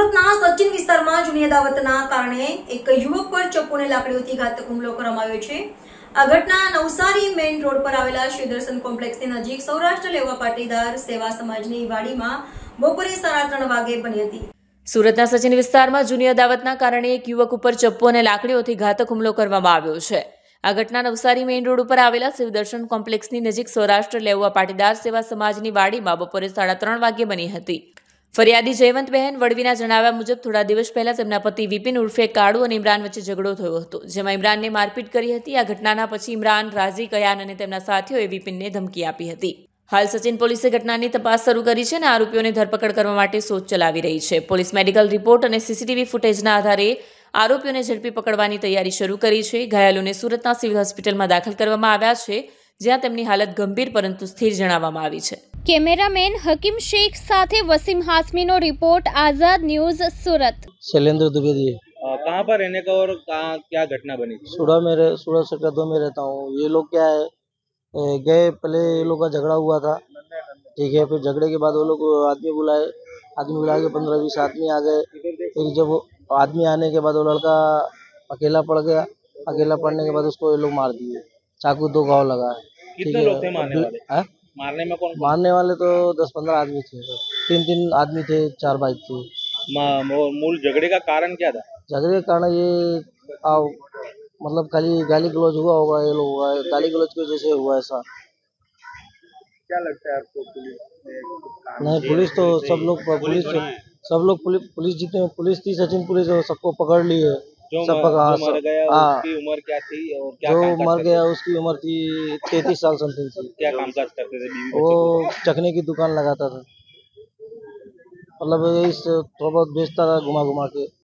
સુરતના સચિન વિસ્તારમાં જૂની અદાવતના કારણે એક યુવક પર ચપ્પુ અને લાકડીઓથી ઘાતક હુમલો કરવામાં આવ્યો છે। આ ઘટના નવસારી મેઇન રોડ પર આવેલા શ્રી દર્શન કોમ્પ્લેક્સની નજીક સૌરાષ્ટ્ર લેવા પાટીદાર સેવા સમાજની વાડીમાં બપોરે 3:30 વાગે બની હતી। સુરતના સચિન વિસ્તારમાં જૂની અદાવતના કારણે એક યુવક ઉપર ચપ્પુ અને લાકડીઓથી ઘાતક હુમલો કરવામાં આવ્યો છે। આ ઘટના નવસારી મેઇન રોડ ઉપર આવેલા શિવ દર્શન કોમ્પ્લેક્સની નજીક સૌરાષ્ટ્ર લેવા પાટીદાર સેવા સમાજની વાડીમાં બપોરે 3:30 વાગે બની હતી। ફરિયાદી જયવંતબહેન વડવીના જણાવ્યા મુજબ થોડા દિવસ પહેલા તેમના પતિ વિપિન ઉર્ફે કાળુ અને ઇમરાન વચ્ચે ઝઘડો થયો હતો, જેમાં ઇમરાનને મારપીટ કરી હતી। આ ઘટનાના પછી ઇમરાન, રાઝી, કયાન અને તેમના સાથીઓએ વિપિનને ધમકી આપી હતી। હાલ સચિન પોલીસે ઘટનાની તપાસ શરૂ કરી છે અને આરોપીઓને ધરપકડ કરવા માટે શોધ ચલાવી રહી છે। પોલીસ મેડિકલ રિપોર્ટ અને સીસીટીવી ફૂટેજના આધારે આરોપીઓને ઝડપી પકડવાની તૈયારી શરૂ કરી છે। ઘાયલોને સુરતના સિવિલ હોસ્પિટલમાં દાખલ કરવામાં આવ્યા છે, જ્યાં તેમની હાલત ગંભીર પરંતુ સ્થિર જણાવવામાં આવી છે। कैमरामैन हकीम शेख साथे वसीम हाशमी नो रिपोर्ट, आजाद न्यूज, सूरत। शैलेंद्र द्विवेदी। कहाँ पर रहने का और कहाँ क्या घटना बनी थी? सूरत सेक्टर 2 में रहता हूँ। ये लोग क्या है, गए पहले ये लोग का झगड़ा हुआ था, ठीक है। फिर झगड़े के बाद वो लोग आदमी बुला के 15-20 आदमी आ गए। फिर जब आदमी आने के बाद वो लड़का अकेला पड़ गया। अकेला पड़ने के बाद उसको ये लोग मार दिए, चाकू 2 घाव लगा। कितने लोग थे मारने वाले? मारने में कौन? मारने वाले तो 10-15 आदमी थे। 3 आदमी थे, 4 बाइक थी। मूल झगड़े का कारण क्या था? झगड़े के कारण ये मतलब खाली गाली गलौज हुआ होगा, ये लोग हुआ है, गाली गलौज की वजह से हुआ ऐसा। क्या लगता है आपको? नहीं, पुलिस तो सब लोग पुलिस जितने पुलिस थी, सचिन पुलिस सबको पकड़ ली है। जो सब पकड़ा। मर गया उसकी उम्र क्या थी और क्या जो कामकाज मर गया उसकी उम्र थी 33 साल समथिंग थी। क्या कामकाज करते थे? बीवी वो बच्चे को? चखने की दुकान लगाता था, मतलब इस थोड़ा बहुत बेचता था घुमा घुमा के।